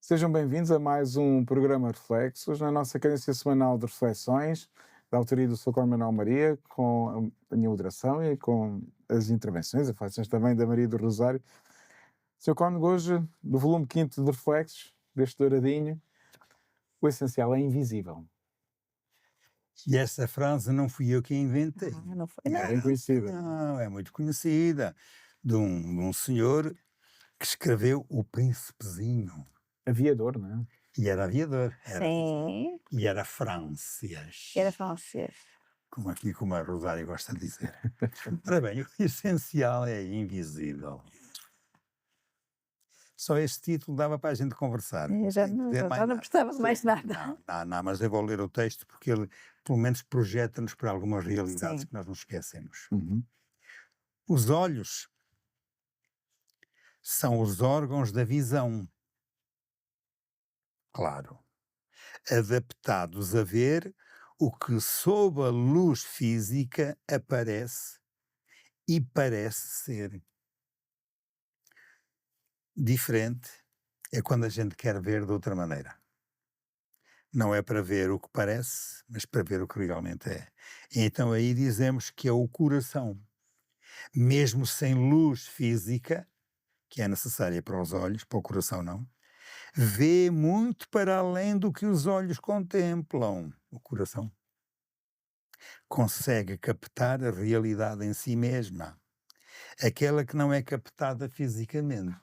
Sejam bem-vindos a mais um programa Reflexos, na nossa cadência semanal de reflexões, da autoria do Sr. Cor Manuel Maria, com a minha moderação e com as intervenções, reflexões também da Maria do Rosário. Sr. Cónigo, hoje, no volume 5º de Reflexos, deste douradinho, o essencial é invisível. E essa frase não fui eu que a inventei. Não foi É nada. bem conhecida. Não, é muito conhecida. De um senhor que escreveu O Príncipezinho. Aviador, não é? E era aviador. Sim, E era francês. era francês. Como a Rosário gosta de dizer. Ora bem, o essencial é invisível. Só este título dava para a gente conversar. Eu já Sem não, dizer mais já não nada. precisava de mais nada. Não, mas eu vou ler o texto porque ele, pelo menos, projeta-nos para algumas realidades Sim. que nós não esquecemos. Uhum. Os olhos são os órgãos da visão. Claro. Adaptados a ver o que sob a luz física aparece e parece ser. Diferente é quando a gente quer ver de outra maneira. Não é para ver o que parece, mas para ver o que realmente é. E então aí dizemos que é o coração. Mesmo sem luz física, que é necessária para os olhos, para o coração não, vê muito para além do que os olhos contemplam. O coração consegue captar a realidade em si mesma, aquela que não é captada fisicamente.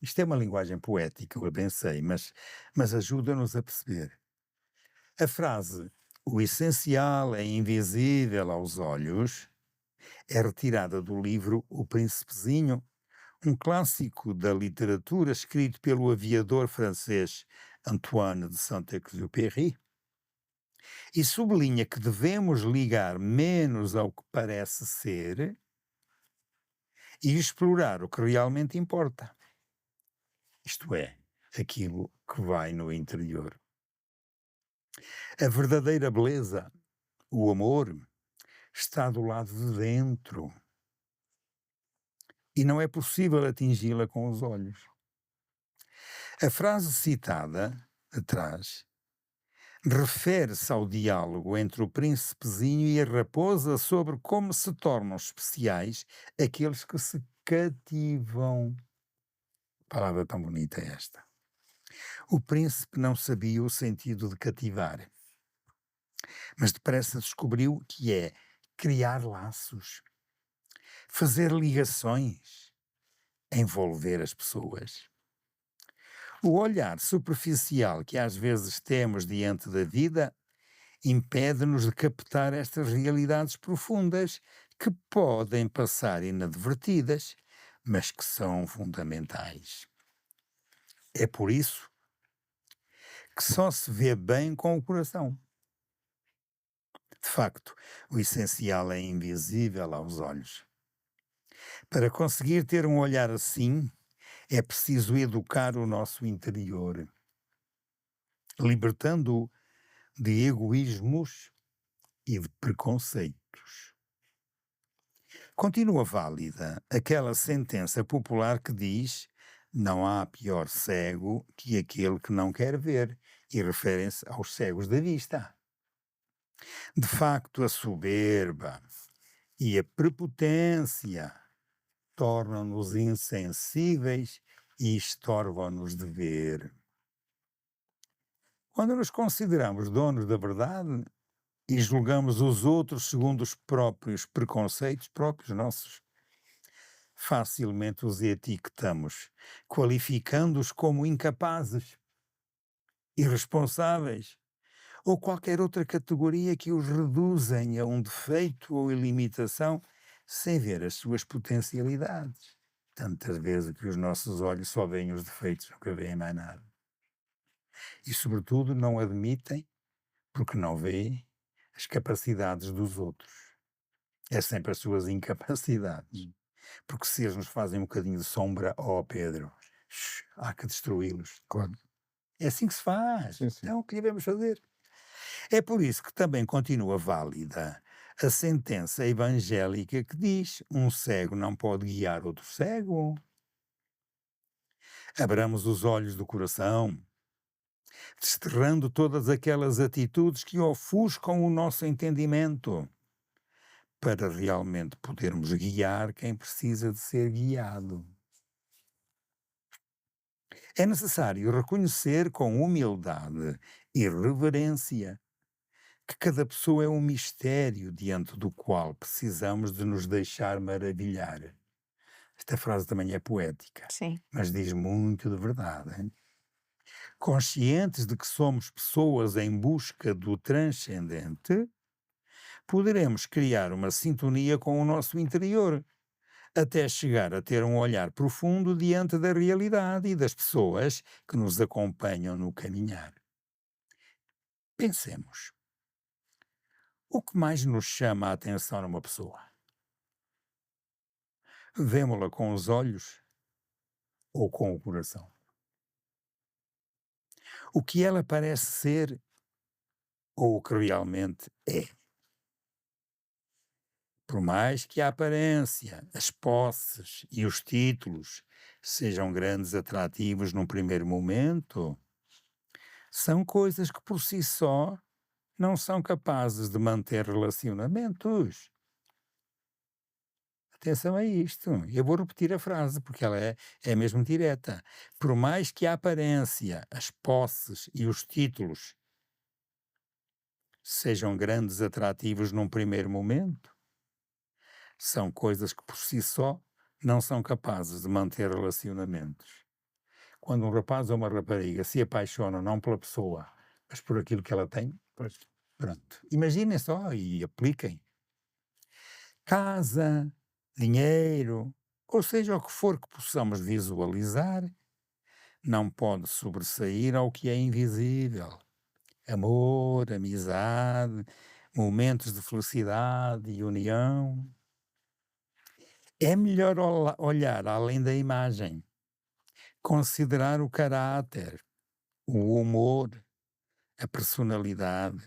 Isto é uma linguagem poética, eu bem sei, mas ajuda-nos a perceber. A frase "o essencial é invisível aos olhos" é retirada do livro O Príncipezinho, um clássico da literatura escrito pelo aviador francês Antoine de Saint-Exupéry, e sublinha que devemos ligar menos ao que parece ser e explorar o que realmente importa. Isto é, aquilo que vai no interior. A verdadeira beleza, o amor, está do lado de dentro. E não é possível atingi-la com os olhos. A frase citada atrás refere-se ao diálogo entre o príncipezinho e a raposa sobre como se tornam especiais aqueles que se cativam. Palavra tão bonita é esta. O príncipe não sabia o sentido de cativar, mas depressa descobriu que é criar laços, fazer ligações, envolver as pessoas. O olhar superficial que às vezes temos diante da vida impede-nos de captar estas realidades profundas que podem passar inadvertidas, mas que são fundamentais. É por isso que só se vê bem com o coração. De facto, o essencial é invisível aos olhos. Para conseguir ter um olhar assim, é preciso educar o nosso interior, libertando-o de egoísmos e de preconceitos. Continua válida aquela sentença popular que diz: não há pior cego que aquele que não quer ver, e referem-se aos cegos da vista. De facto, a soberba e a prepotência tornam-nos insensíveis e estorvam-nos de ver. Quando nos consideramos donos da verdade e julgamos os outros segundo os próprios preconceitos, próprios nossos, facilmente os etiquetamos, qualificando-os como incapazes, irresponsáveis ou qualquer outra categoria que os reduzem a um defeito ou limitação sem ver as suas potencialidades. Tantas vezes que os nossos olhos só veem os defeitos, nunca veem mais nada. E, sobretudo, não admitem, porque não veem, as capacidades dos outros. É sempre as suas incapacidades. Porque se eles nos fazem um bocadinho de sombra, Pedro, há que destruí-los. Claro. É assim que se faz. Sim, sim. Então, o que devemos fazer? É por isso que também continua válida a sentença evangélica que diz: um cego não pode guiar outro cego. Abramos os olhos do coração, desterrando todas aquelas atitudes que ofuscam o nosso entendimento, para realmente podermos guiar quem precisa de ser guiado. É necessário reconhecer com humildade e reverência que cada pessoa é um mistério diante do qual precisamos de nos deixar maravilhar. Esta frase também é poética, Sim. mas diz muito de verdade, hein? Conscientes de que somos pessoas em busca do transcendente, poderemos criar uma sintonia com o nosso interior, até chegar a ter um olhar profundo diante da realidade e das pessoas que nos acompanham no caminhar. Pensemos. O que mais nos chama a atenção numa pessoa? Vemo-la com os olhos ou com o coração? O que ela parece ser ou o que realmente é? Por mais que a aparência, as posses e os títulos sejam grandes atrativos num primeiro momento, são coisas que por si só não são capazes de manter relacionamentos. Atenção a isto. Eu vou repetir a frase porque ela é mesmo direta. Por mais que a aparência, as posses e os títulos sejam grandes atrativos num primeiro momento, são coisas que por si só não são capazes de manter relacionamentos. Quando um rapaz ou uma rapariga se apaixonam não pela pessoa, mas por aquilo que ela tem, Pois. pronto. Imaginem só e apliquem. Casa, dinheiro, ou seja, o que for que possamos visualizar, não pode sobressair ao que é invisível. Amor, amizade, momentos de felicidade e união. É melhor olhar além da imagem, considerar o caráter, o humor, a personalidade.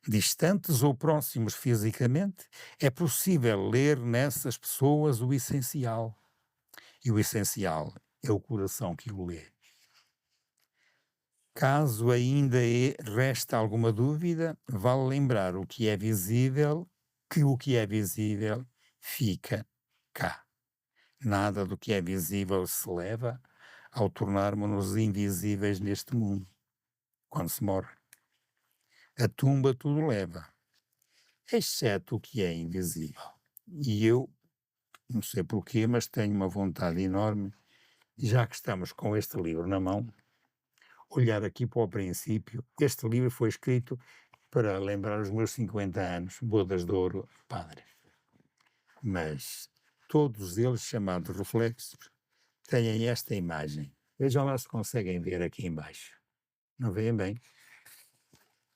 Distantes ou próximos fisicamente, é possível ler nessas pessoas o essencial. E o essencial é o coração que o lê. Caso ainda resta alguma dúvida, vale lembrar o que é visível, que o que é visível fica cá. Nada do que é visível se leva ao tornarmos-nos invisíveis neste mundo, quando se morre. A tumba tudo leva, exceto o que é invisível. E eu, não sei porquê, mas tenho uma vontade enorme, já que estamos com este livro na mão, olhar aqui para o princípio. Este livro foi escrito para lembrar os meus 50 anos, bodas de ouro, padre. Mas todos eles, chamados reflexos, têm esta imagem. Vejam lá se conseguem ver aqui embaixo. Não veem bem?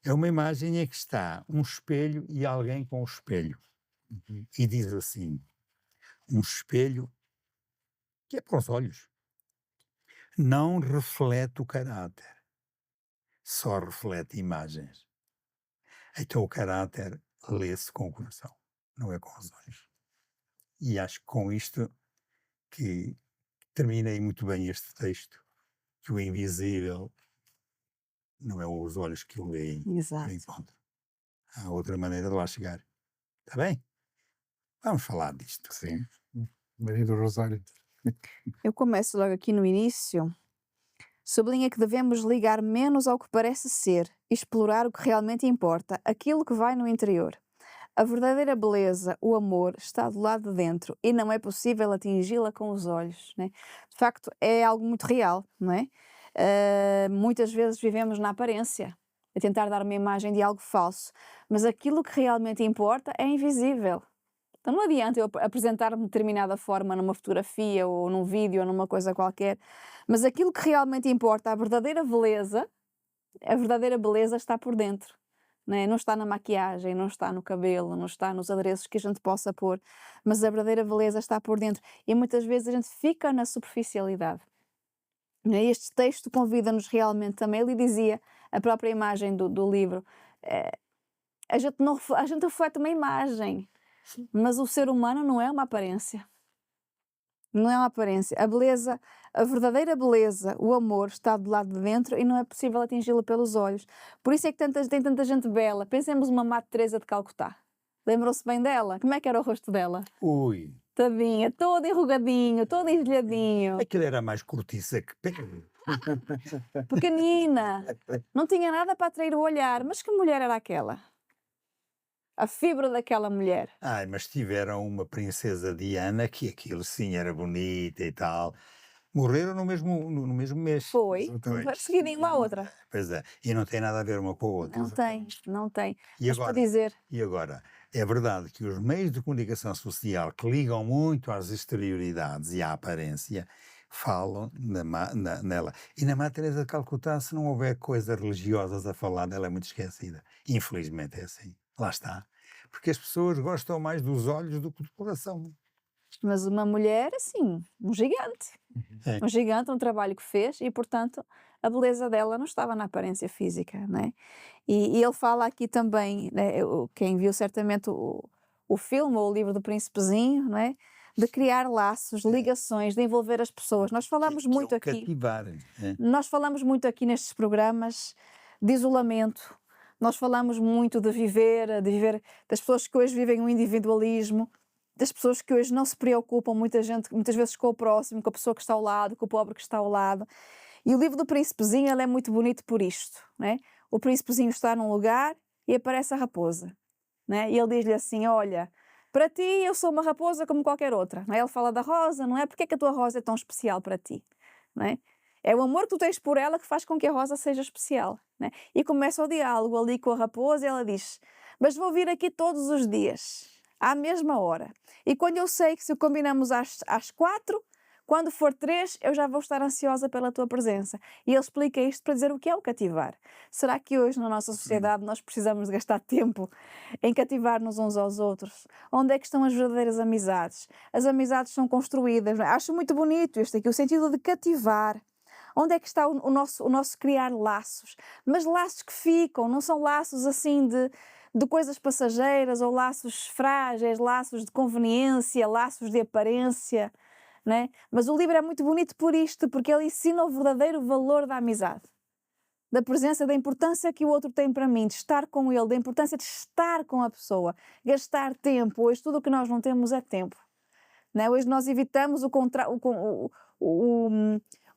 É uma imagem em que está um espelho e alguém com o espelho. E diz assim, um espelho que é para os olhos. Não reflete o caráter, só reflete imagens. Então o caráter lê-se com o coração, não é com os olhos. E acho que com isto que terminei muito bem este texto, que o invisível não é os olhos que o veem, Exato. ponto. Há outra maneira de lá chegar. Está bem? Vamos falar disto. Sim. Maria do Rosário. Eu começo logo aqui no início. Sublinha que devemos ligar menos ao que parece ser e explorar o que realmente importa, aquilo que vai no interior. A verdadeira beleza, o amor, está do lado de dentro e não é possível atingi-la com os olhos, né? De facto, é algo muito real, não é? Muitas vezes vivemos na aparência, a tentar dar uma imagem de algo falso, mas aquilo que realmente importa é invisível. Então não adianta eu apresentar-me de determinada forma numa fotografia ou num vídeo ou numa coisa qualquer, mas aquilo que realmente importa, a verdadeira beleza está por dentro. né? Não está na maquiagem, não está no cabelo, não está nos adereços que a gente possa pôr, mas a verdadeira beleza está por dentro. E muitas vezes a gente fica na superficialidade, né? Este texto convida-nos realmente também. Ele dizia, a própria imagem do livro, eh, a gente reflete uma imagem, mas o ser humano não é uma aparência. Não é uma aparência. A beleza, a verdadeira beleza, o amor está do lado de dentro e não é possível atingi-lo pelos olhos. Por isso é que tem tanta gente bela. Pensemos uma Madre Teresa de Calcutá. Lembram-se bem dela? Como é que era o rosto dela? Ui, Tadinha, todo enrugadinho, todo engelhadinho, aquilo era mais cortiça que pele. pequenina. Não tinha nada para atrair o olhar. Mas que mulher era aquela? A fibra daquela mulher. Ai, mas tiveram uma princesa Diana que aquilo sim era bonita e tal. Morreram no mesmo mês. Foi Exatamente. seguidinha uma à outra. Pois é, e não tem nada a ver uma com a outra. Não tem, não tem. E Mas para agora? dizer, E agora, é verdade que os meios de comunicação social que ligam muito às exterioridades e à aparência falam nela. E na Madre Teresa de Calcutá, se não houver coisas religiosas a falar, ela é muito esquecida. Infelizmente é assim. Lá está. Porque as pessoas gostam mais dos olhos do que do coração. mas uma mulher, assim, um gigante. É. Um gigante, um trabalho que fez e, portanto, a beleza dela não estava na aparência física, né? E ele fala aqui também, né, quem viu certamente o filme ou o livro do Príncipezinho, não é? De criar laços, ligações, de envolver as pessoas. Nós falamos Que muito é o aqui. cativar. É. Nós falamos muito aqui nestes programas de isolamento, nós falamos muito de viver das pessoas que hoje vivem o individualismo, das pessoas que hoje não se preocupam, muitas vezes com o próximo, com a pessoa que está ao lado, com o pobre que está ao lado. E o livro do Príncipezinho, ele é muito bonito por isto, né? O Príncipezinho está num lugar e aparece a raposa, né? E ele diz-lhe assim, olha, para ti eu sou uma raposa como qualquer outra, não é? Ele fala da rosa, não é? Porque é que a tua rosa é tão especial para ti, não é? É o amor que tu tens por ela que faz com que a rosa seja especial, né? E começa o diálogo ali com a raposa e ela diz, mas vou vir aqui todos os dias, à mesma hora. E quando eu sei que se combinamos às 4, quando for 3, eu já vou estar ansiosa pela tua presença. E ele explica isto para dizer o que é o cativar. Será que hoje na nossa sociedade nós precisamos de gastar tempo em cativar-nos uns aos outros? Onde é que estão as verdadeiras amizades? As amizades são construídas. Não é? Acho muito bonito isto aqui, o sentido de cativar. Onde é que está o nosso criar laços? Mas laços que ficam, não são laços assim de coisas passageiras ou laços frágeis, laços de conveniência, laços de aparência, né? Mas o livro é muito bonito por isto, porque ele ensina o verdadeiro valor da amizade, da presença, da importância que o outro tem para mim, de estar com ele, da importância de estar com a pessoa, gastar tempo. Hoje tudo o que nós não temos é tempo, né? Hoje nós evitamos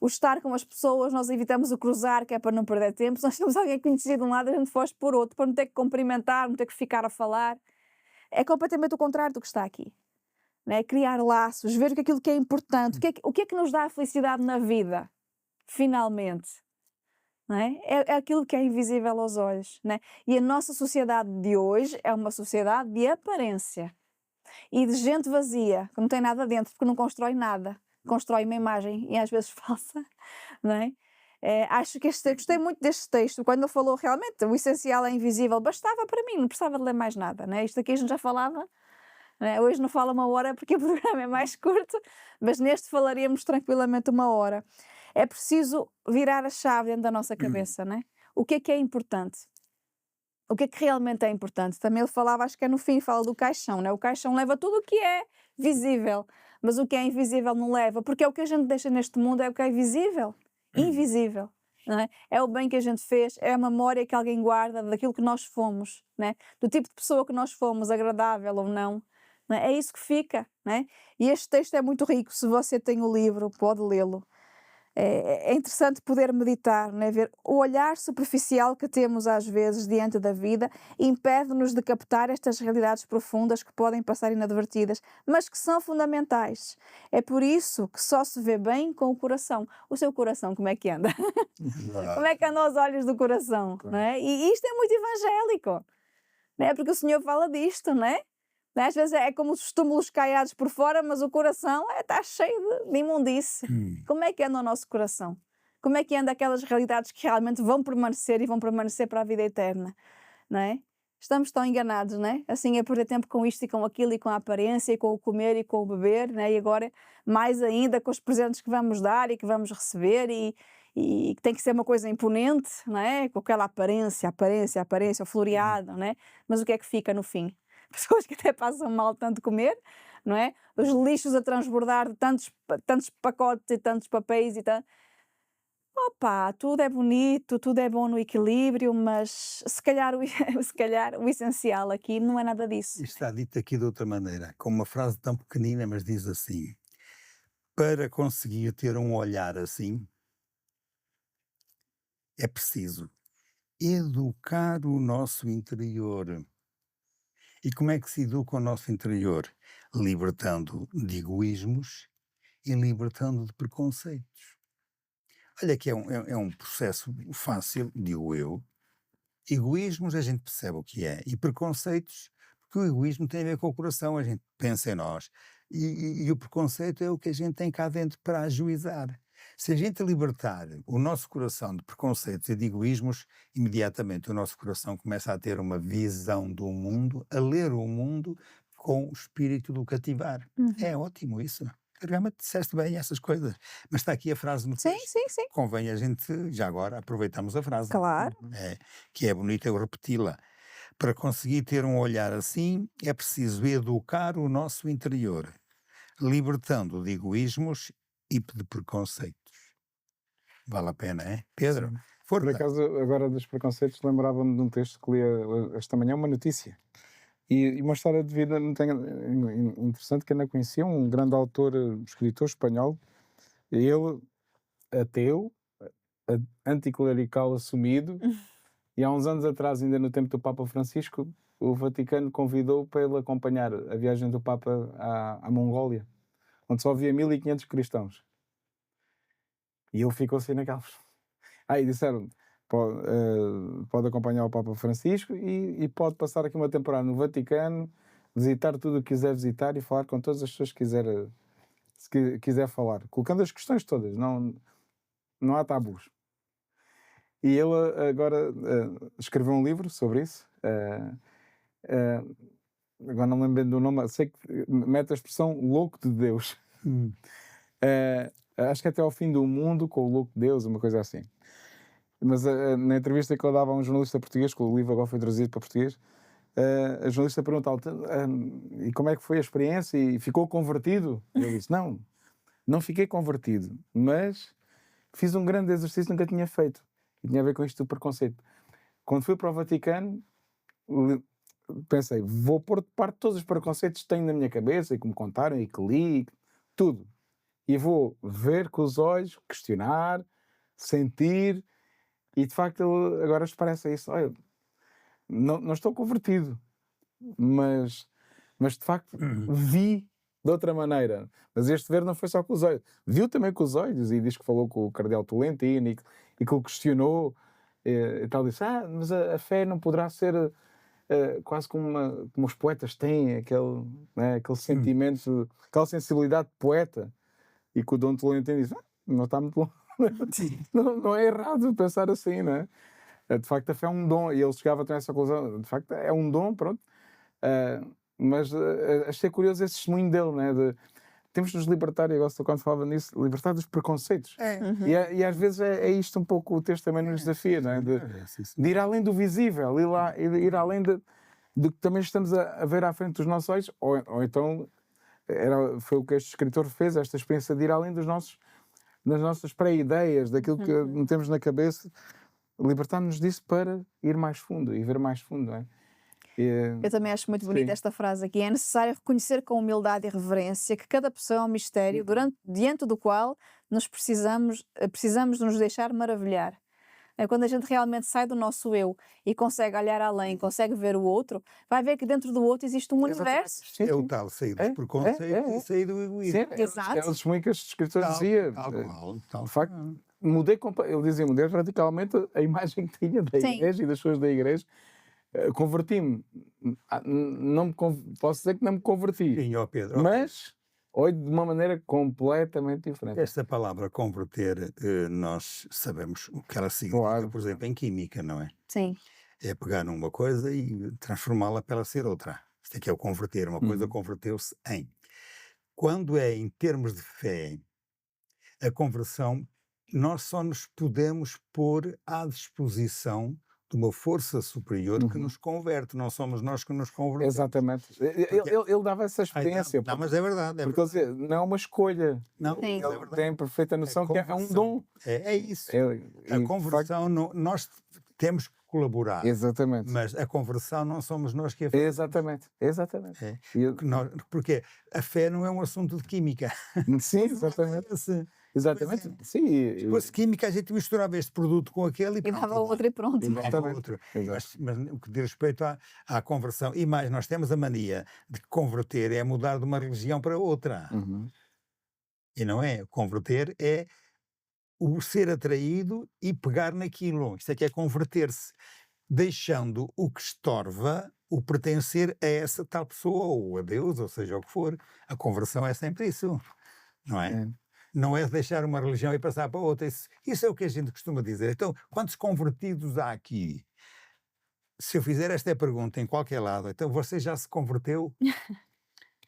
o estar com as pessoas, nós evitamos o cruzar, que é para não perder tempo. Se nós temos alguém conhecido de um lado, a gente foge por outro, para não ter que cumprimentar, não ter que ficar a falar. É completamente o contrário do que está aqui. Né? Criar laços, ver aquilo que é importante, o que é que nos dá a felicidade na vida, finalmente. Não é? É aquilo que é invisível aos olhos. Né? E a nossa sociedade de hoje é uma sociedade de aparência e de gente vazia, que não tem nada dentro, porque não constrói nada. Constrói uma imagem e às vezes falsa, não é? Acho que gostei muito deste texto, quando ele falou realmente o essencial é invisível, bastava para mim, não precisava de ler mais nada, não é? Isto aqui a gente já falava, não é? Hoje não fala uma hora porque o programa é mais curto, mas neste falaríamos tranquilamente uma hora. É preciso virar a chave dentro da nossa cabeça, não é? O que é importante? O que realmente é importante? Também ele falava, acho que é no fim, fala do caixão, não é? O caixão leva tudo o que é visível, mas o que é invisível não leva, porque é o que a gente deixa neste mundo, é o que é visível, invisível, não é? É o bem que a gente fez, é a memória que alguém guarda daquilo que nós fomos, não é? Do tipo de pessoa que nós fomos, agradável ou não, não é? É isso que fica, não é? E este texto é muito rico, se você tem o livro, pode lê-lo. É interessante poder meditar, não é? Ver o olhar superficial que temos às vezes diante da vida impede-nos de captar estas realidades profundas que podem passar inadvertidas, mas que são fundamentais. É por isso que só se vê bem com o coração. O seu coração, como é que anda? Como é que andam os olhos do coração? Não é? E isto é muito evangélico, não é? Porque o Senhor fala disto, não é? Às vezes é como os túmulos caiados por fora, mas o coração está cheio de imundície. Como é que anda o nosso coração? Como é que anda aquelas realidades que realmente vão permanecer e vão permanecer para a vida eterna? não é? Estamos tão enganados, não é? Assim, a perder tempo com isto e com aquilo e com a aparência e com o comer e com o beber, né? E agora mais ainda com os presentes que vamos dar e que vamos receber e que tem que ser uma coisa imponente, não é? Com aquela aparência, o floreado, não é? Mas o que é que fica no fim? Pessoas que até passam mal de tanto comer, não é? Os lixos a transbordar de tantos pacotes e tantos papéis e tanto. Opa, tudo é bonito, tudo é bom no equilíbrio, mas se calhar se calhar o essencial aqui não é nada disso. Isto está dito aqui de outra maneira, com uma frase tão pequenina, mas diz assim: para conseguir ter um olhar assim, é preciso educar o nosso interior. E como é que se educa o nosso interior? Libertando de egoísmos e libertando de preconceitos. Olha que é um processo fácil, digo eu. Egoísmos a gente percebe o que é, e preconceitos, porque o egoísmo tem a ver com o coração, a gente pensa em nós, e o preconceito é o que a gente tem cá dentro para ajuizar. Se a gente libertar o nosso coração de preconceitos e de egoísmos, imediatamente o nosso coração começa a ter uma visão do mundo, a ler o mundo com o espírito do cativar. É ótimo isso. Realmente disseste bem essas coisas. Mas está aqui a frase no Sim, texto. sim, sim. Convém a gente, já agora, aproveitamos a frase. Claro. Que é bonita eu repeti-la. Para conseguir ter um olhar assim, é preciso educar o nosso interior, libertando de egoísmos e de preconceitos. Vale a pena, é? Pedro, Sim. Por força. acaso, agora dos preconceitos, lembrava-me de um texto que li esta manhã, uma notícia. E uma história de vida muito interessante que eu não conhecia, um grande autor, escritor espanhol, ele, ateu, anticlerical assumido, e há uns anos atrás, ainda no tempo do Papa Francisco, o Vaticano convidou para ele acompanhar a viagem do Papa à Mongólia, onde só havia 1500 cristãos. E ele ficou assim naquelas. E disseram, pode acompanhar o Papa Francisco e pode passar aqui uma temporada no Vaticano, visitar tudo o que quiser visitar e falar com todas as pessoas que quiser falar, colocando as questões todas, não há tabus. E ele agora escreveu um livro sobre isso, agora não me lembro bem do nome, sei que mete a expressão louco de Deus. Acho que até ao fim do mundo com o louco de Deus, uma coisa assim. Mas na entrevista que ele dava a um jornalista português, que o livro agora foi traduzido para português, a jornalista perguntou e como é que foi a experiência e ficou convertido? Ele disse, não fiquei convertido, mas fiz um grande exercício que nunca tinha feito e tinha a ver com isto do preconceito. Quando fui para o Vaticano, pensei, vou pôr de parte todos os preconceitos que tenho na minha cabeça e que me contaram e que li, tudo. E vou ver com os olhos, questionar, sentir. E de facto ele agora parece isso. Olha, não estou convertido, mas de facto vi de outra maneira. Mas este ver não foi só com os olhos. Viu também com os olhos e diz que falou com o cardeal Tolentino e que o questionou e tal. Disse, mas a fé não poderá ser quase como os poetas têm, aquele sentimento, aquela sensibilidade de poeta. E que o Dom Tolentino disse, não está muito longe. Não é errado pensar assim, não é? De facto, a fé é um dom, e ele chegava a essa conclusão, de facto, é um dom, pronto. Mas achei curioso esse testemunho dele, né? Temos de nos libertar, e eu gosto quando falava nisso, libertar dos preconceitos. E às vezes é isto um pouco o texto também nos desafia, não é? De ir além do visível, ir além de que também estamos a ver à frente dos nossos olhos, ou então foi o que este escritor fez, esta experiência de ir além das nossas pré-ideias, daquilo que metemos na cabeça, libertar-nos disso para ir mais fundo e ver mais fundo, não é? Eu também acho muito bonita esta frase aqui. É necessário reconhecer com humildade e reverência que cada pessoa é um mistério diante do qual nós precisamos de nos deixar maravilhar. É quando a gente realmente sai do nosso eu e consegue olhar além, consegue ver o outro, vai ver que dentro do outro existe um universo. Sim, É o tal sair dos preconceitos e sair do egoísmo. Sim, Exato. é o testemunho que este escritor dizia. Tal De facto, ele dizia, mudei radicalmente a imagem que tinha da igreja e das pessoas da igreja. Converti-me. Posso dizer que não me converti. Sim, ó Pedro. Mas olho de uma maneira completamente diferente. Esta palavra converter, nós sabemos o que ela significa, Claro. por exemplo, em química, não é? Sim. É pegar numa coisa e transformá-la para ela ser outra. Isto é que é o converter. Uma coisa Uhum. converteu-se em. Quando é em termos de fé, a conversão, nós só nos podemos pôr à disposição de uma força superior que Uhum. nos converte. Não somos nós que nos convertemos. Exatamente. Porque Ele dava essa Ai, não, experiência, não, porque, mas é verdade, é porque ele verdade. dizia, não é uma escolha. Não, Sim. mas é Ele verdade. tem perfeita A noção que é um conversão dom. é isso. É, A e, de facto, conversão, nós temos que colaborar, exatamente. mas a conversão não somos nós que a fazemos. Exatamente. Exatamente. É. E Porque a fé não é um assunto de química. sim, O problema é exatamente. esse. Exatamente. Pois é. Sim, Se fosse química, a gente misturava este produto com aquele e E pronto. dava e dá. outra e pronto. E dava exatamente. outro. Exato. Mas o que diz respeito à conversão, e mais, nós temos a mania de que converter é mudar de uma religião para outra. Uhum. E não é. Converter é o ser atraído e pegar naquilo. Isto é que é converter-se, deixando o que estorva o pertencer a essa tal pessoa, ou a Deus, ou seja o que for. A conversão é sempre isso, não é? É. Não é deixar uma religião e passar para outra. Isso é o que a gente costuma dizer. Então, quantos convertidos há aqui? Se eu fizer esta pergunta em qualquer lado, então você já se converteu?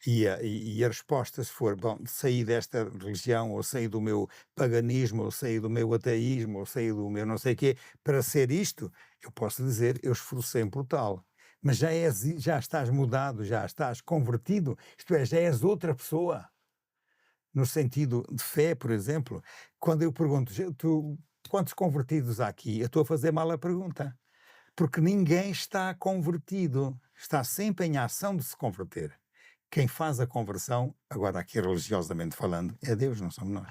E a resposta, se for, bom, saí desta religião, ou saí do meu paganismo, ou saí do meu ateísmo, ou saí do meu não sei quê, para ser isto, eu posso dizer, eu esforcei-me por tal. Mas já estás mudado, já estás convertido, isto é, já és outra pessoa. No sentido de fé, por exemplo, quando eu pergunto, quantos convertidos há aqui? Eu estou a fazer mal a pergunta. Porque ninguém está convertido, está sempre em ação de se converter. Quem faz a conversão, agora aqui religiosamente falando, é Deus, não somos nós.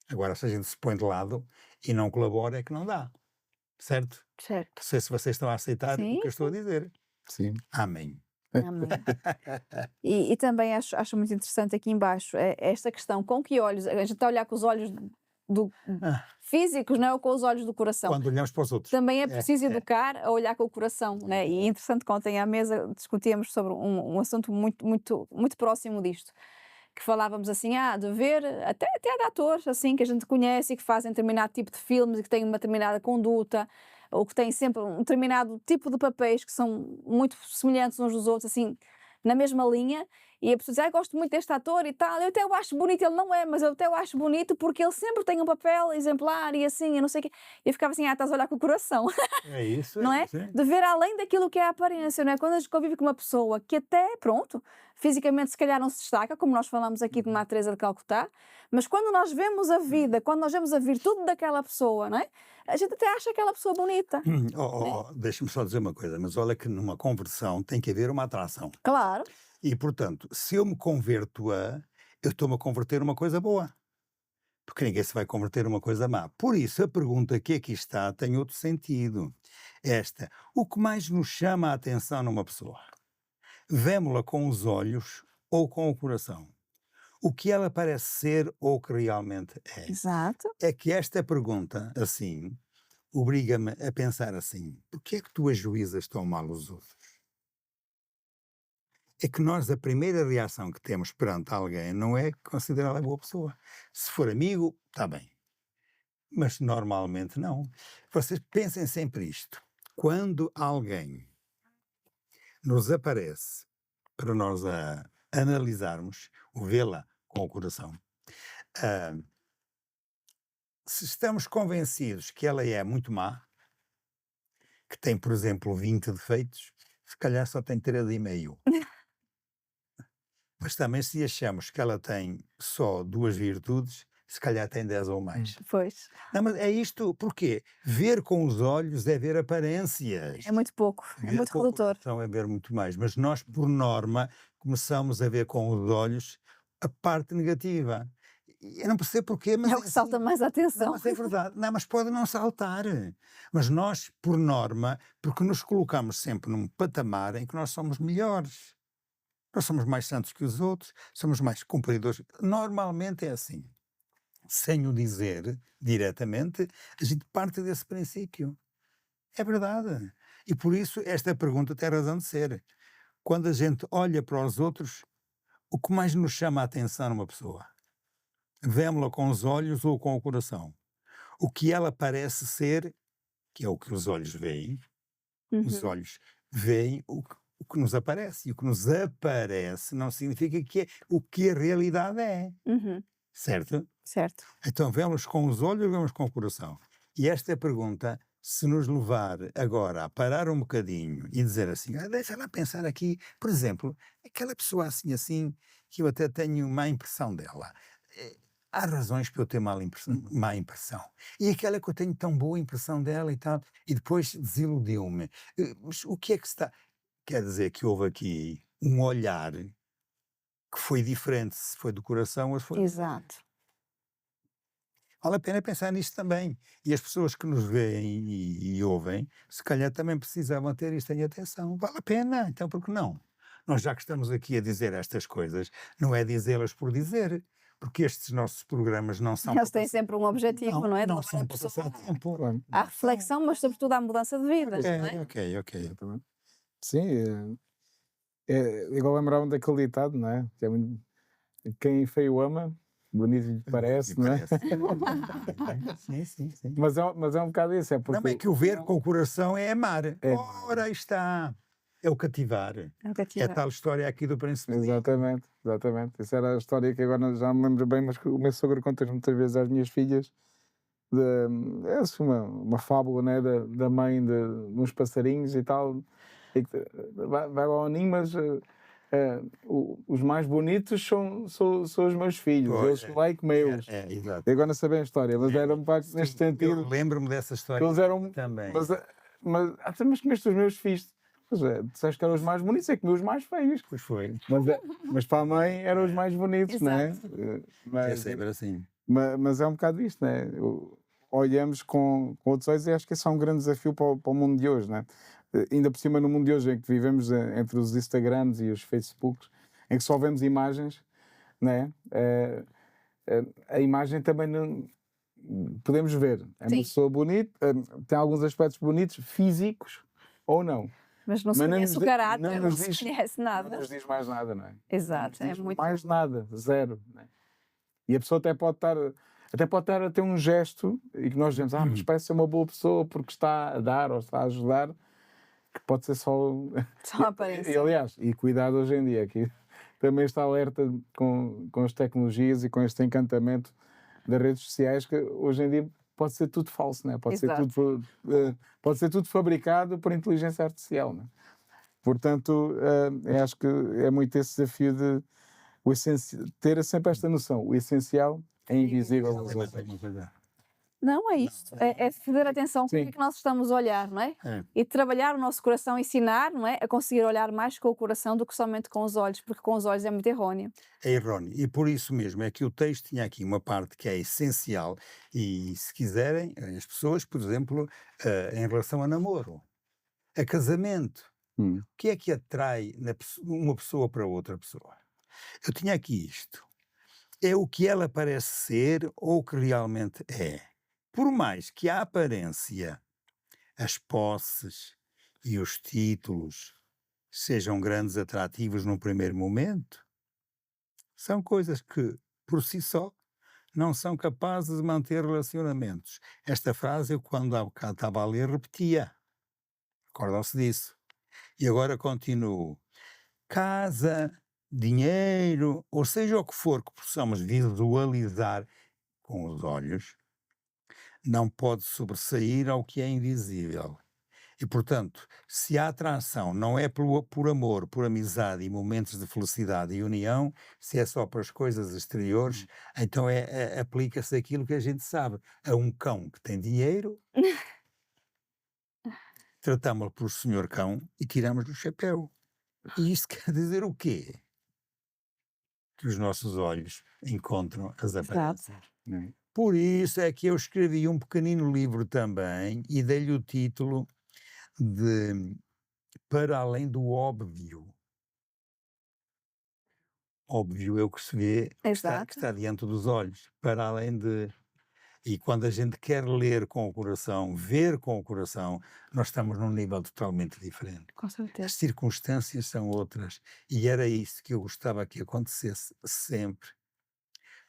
Agora, se a gente se põe de lado e não colabora, é que não dá. Certo? Certo. Não sei se vocês estão a aceitar o Sim, que eu estou a dizer. Sim. Amém. Amém. E também acho muito interessante aqui embaixo esta questão, com que olhos, a gente está a olhar com os olhos do, Ah, físicos, não é? Ou com os olhos do coração. quando olhamos para os outros. Também é É, preciso é. educar a olhar com o coração, né? E é interessante que ontem à mesa discutíamos sobre um assunto muito próximo disto, que falávamos assim, de ver, até de atores assim, que a gente conhece e que fazem determinado tipo de filmes e que têm uma determinada conduta, ou que têm sempre um determinado tipo de papéis que são muito semelhantes uns dos outros, assim, na mesma linha, e a pessoa diz, gosto muito deste ator e tal, eu até o acho bonito, ele não é, mas eu até o acho bonito porque ele sempre tem um papel exemplar e assim, eu não sei o quê. E eu ficava assim, estás a olhar com o coração, É isso, não é? isso, é. De ver além daquilo que é a aparência, não é? Quando a gente convive com uma pessoa que até, pronto, fisicamente se calhar não se destaca, como nós falamos aqui de Madre Teresa de Calcutá, mas quando nós vemos a vida, quando nós vemos a virtude daquela pessoa, não é? A gente até acha aquela pessoa bonita. Deixa-me só dizer uma coisa, mas olha que numa conversão tem que haver uma atração. Claro, E, portanto, se eu me converto eu estou-me a converter uma coisa boa. Porque ninguém se vai converter uma coisa má. Por isso, a pergunta que aqui está tem outro sentido. Esta, o que mais nos chama a atenção numa pessoa? Vemo-la com os olhos ou com o coração? O que ela parece ser ou o que realmente é? exato. É que esta pergunta, assim, obriga-me a pensar assim, porquê é que tu ajuizas tão mal os outros? É que nós, a primeira reação que temos perante alguém não é considerá-la boa pessoa. Se for amigo, está bem. Mas normalmente não. Vocês pensem sempre isto. Quando alguém nos aparece para nós analisarmos, o vê-la com o coração, ah, se estamos convencidos que ela é muito má, que tem, por exemplo, 20 defeitos, se calhar só tem 3,5. Mas também se achamos que ela tem só 2 virtudes, se calhar tem 10 ou mais. Pois, Não, mas é isto, porquê? Ver com os olhos é ver aparências. é muito pouco, é Ver muito com o redutor. coração é ver muito mais. Mas nós, por norma, começamos a ver com os olhos a parte negativa. E eu não percebo porquê, mas É o que salta assim. mais a Não, atenção. mas é verdade. Não, mas pode não saltar. Mas nós, por norma, porque nos colocamos sempre num patamar em que nós somos melhores. Nós somos mais santos que os outros, somos mais cumpridores. Normalmente é assim. Sem o dizer diretamente, a gente parte desse princípio. É verdade. E por isso esta pergunta tem razão de ser. Quando a gente olha para os outros, o que mais nos chama a atenção numa pessoa? Vemo-la com os olhos ou com o coração? O que ela parece ser, que é o que os olhos veem, Os Uhum. olhos veem o que nos aparece. E o que nos aparece não significa que é o que a realidade é. Uhum. Certo? Certo. Então, vemos com os olhos ou vemos com o coração? E esta pergunta, se nos levar agora a parar um bocadinho e dizer assim, deixa lá pensar aqui, por exemplo, aquela pessoa assim, assim, que eu até tenho má impressão dela. Há razões para eu ter má impressão. E aquela que eu tenho tão boa impressão dela e tal, e depois desiludiu-me. Mas o que é que está. Quer dizer que houve aqui um olhar que foi diferente, se foi do coração ou se foi. Exato. Vale a pena pensar nisto também. E as pessoas que nos veem e ouvem, se calhar também precisavam ter isto em atenção. Vale a pena, então por que não? Nós já que estamos aqui a dizer estas coisas, não é dizê-las por dizer, porque estes nossos programas não são Eles para têm sempre um objetivo, não é? De não levar são a para pessoa passar tempo. Claro. à Não são. reflexão, mas sobretudo à mudança de vida, não é? Ok. Exatamente. Sim, igual lembravam daquele ditado, não é? Que é muito, quem feio ama, bonito lhe parece, Me não é? parece. Sim. Mas é um bocado isso, é Não, porque é que o ver com o coração é amar. É. Ora, aí está. É o cativar. É o É a cativar. tal história aqui do príncipe. exatamente. Essa era a história que agora já me lembro bem, mas que o meu sogro conta muitas vezes às minhas filhas. É assim uma fábula, né, da mãe de uns passarinhos e tal. E que, vai lá ao ninho, mas os mais bonitos são os meus filhos, Pois, eles like meus. exato. E agora não sabem a história, mas era um pouco neste Eu sentido. lembro-me dessa história Eles eram. também. Mas comeste os meus filhos. Pois é, disseste que eram os mais bonitos, é que os mais feios. Pois foi. Mas para a mãe eram os mais bonitos, não é? Exato. É Mas, sempre assim. mas é um bocado isto, né? Olhamos com outros olhos e acho que esse é um grande desafio para o mundo de hoje, né? Ainda por cima no mundo de hoje em que vivemos entre os Instagrams e os Facebooks, em que só vemos imagens, né? A imagem também não podemos ver. É uma Sim. pessoa bonita, tem alguns aspectos bonitos, físicos ou não. Mas não se Mas não conhece nos o di- caráter, não não nos se diz- conhece Não nada. nos diz mais nada, não é? Exato, Não é nos diz muito. mais nada, zero. Né? E a pessoa até pode estar a ter um gesto e que nós dizemos, mas parece ser uma boa pessoa porque está a dar ou está a ajudar, que pode ser só. Só a aparência. Aliás, e cuidado hoje em dia, que também está alerta com as tecnologias e com este encantamento das redes sociais, que hoje em dia pode ser tudo falso, né? Exato. Pode ser tudo fabricado por inteligência artificial. Né? Portanto, eu acho que é muito esse desafio de ter sempre esta noção. O essencial é invisível aos outros. Não, é isto. É fazer atenção para o que é que nós estamos a olhar, não é? E trabalhar o nosso coração, ensinar, não é? A conseguir olhar mais com o coração do que somente com os olhos, porque com os olhos é muito erróneo. É erróneo. E por isso mesmo é que o texto tinha aqui uma parte que é essencial. E se quiserem, as pessoas, por exemplo, em relação a namoro, a casamento, o que é que atrai uma pessoa para outra pessoa? Eu tinha aqui isto. É o que ela parece ser ou o que realmente é. Por mais que a aparência, as posses e os títulos sejam grandes atrativos no primeiro momento, são coisas que, por si só, não são capazes de manter relacionamentos. Esta frase eu, quando há bocado estava a ler, repetia. Acordam-se disso. E agora continuo. Casa, dinheiro, ou seja o que for que possamos visualizar com os olhos, não pode sobressair ao que é invisível. E, portanto, se a atração não é por amor, por amizade e momentos de felicidade e união, se é só para as coisas exteriores, então aplica-se aquilo que a gente sabe. A um cão que tem dinheiro, tratamos-lo por senhor cão e tiramos-lhe o chapéu. E isto quer dizer o quê? Que os nossos olhos encontram as aparências. Né? Por isso é que eu escrevi um pequenino livro também e dei-lhe o título de Para Além do Óbvio. Óbvio é o que se vê, que está diante dos olhos, para além de... E quando a gente quer ler com o coração, ver com o coração, nós estamos num nível totalmente diferente. Com certeza. As circunstâncias são outras. E era isso que eu gostava que acontecesse sempre.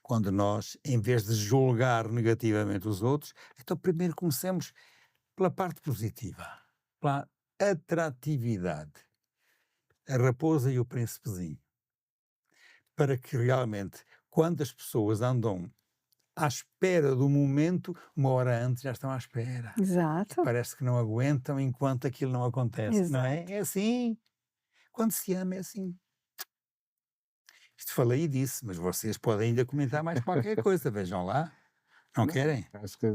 Quando nós, em vez de julgar negativamente os outros, então primeiro comecemos pela parte positiva, atratividade, a raposa e o príncipezinho, para que realmente, quando as pessoas andam à espera do momento, uma hora antes já estão à espera. Exato. Parece que não aguentam enquanto aquilo não acontece, não é? Exato. É assim. Quando se ama é assim. Isto falei e disse, mas vocês podem ainda comentar mais qualquer coisa, vejam lá. Não Não, querem? acho que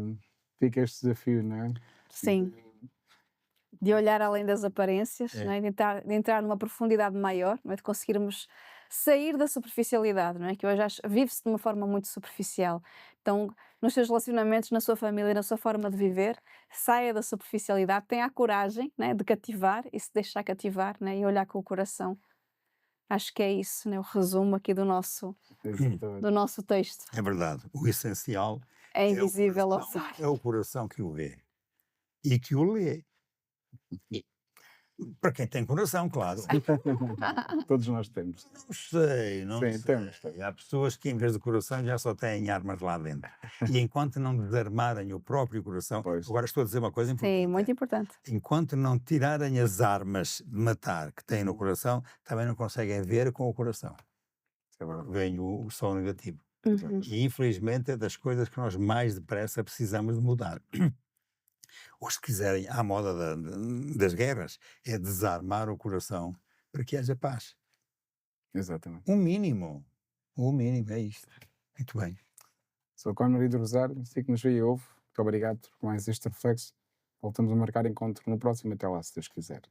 fica este desafio, não é? Sim. De olhar além das aparências, É. não é? De entrar numa profundidade maior, não é? De conseguirmos sair da superficialidade, não é? Que hoje vive-se de uma forma muito superficial. Então, nos seus relacionamentos, na sua família, na sua forma de viver, saia da superficialidade, tenha a coragem, né, de cativar e se deixar cativar, né, e olhar com o coração. Acho que é isso, né, o resumo aqui Exatamente. do nosso texto. É verdade. O essencial É é o invisível aos coração, olhos. é o coração que o vê e que o lê. E- Para quem tem coração, claro. Todos nós temos. Não sei, não Sim, sei. temos. Há pessoas que, em vez de coração, já só têm armas lá dentro. E enquanto não desarmarem o próprio coração, Pois. agora estou a dizer uma coisa Sim, importante. muito importante. Enquanto não tirarem as armas de matar que têm no coração, também não conseguem ver com o coração. É verdade. Vem o som negativo. Uhum. E infelizmente é das coisas que nós mais depressa precisamos de mudar. Ou se quiserem, à moda das guerras, é desarmar o coração para que haja paz. Exatamente. Um mínimo. Um mínimo, é isto. Muito bem. Sou o Conor do Rosário, sei que nos veio e ouve. Muito obrigado por mais este reflexo. Voltamos a marcar encontro no próximo. Até lá, se Deus quiser.